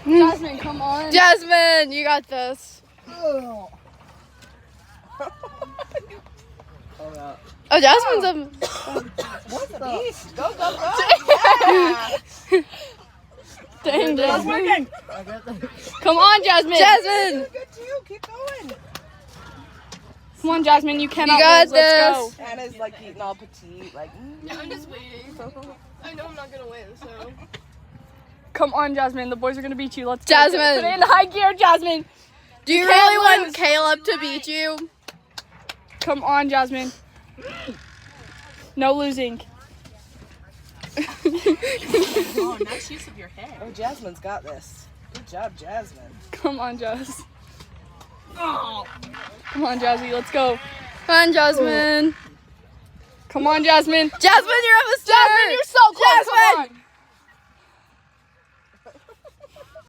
Jasmine, come on. Jasmine, you got this. Oh, Oh, Jasmine's a... what's the beast? Go, go, go. Dang, Jasmine. Working. Come on, Jasmine. Jasmine, Good too. Keep going. Come on, Jasmine. You cannot You got lose. Let's go. this. Anna's like eating all petite, like. I'm just waiting. I know I'm not gonna win, so. Come on, Jasmine. The boys are gonna beat you. Let's go. Jasmine. Put it in high gear, Jasmine. Do you can't really want lose. Caleb to beat you? Come on, Jasmine. No losing. Oh, nice use of your head. Oh, Jasmine's got this. Good job, Jasmine. Come on, Jazz. Come on, Jazzy. Let's go. Come on, Jasmine. Come on, Jasmine. Jasmine, you're almost Jasmine, there. you're so close. Jasmine. Come on.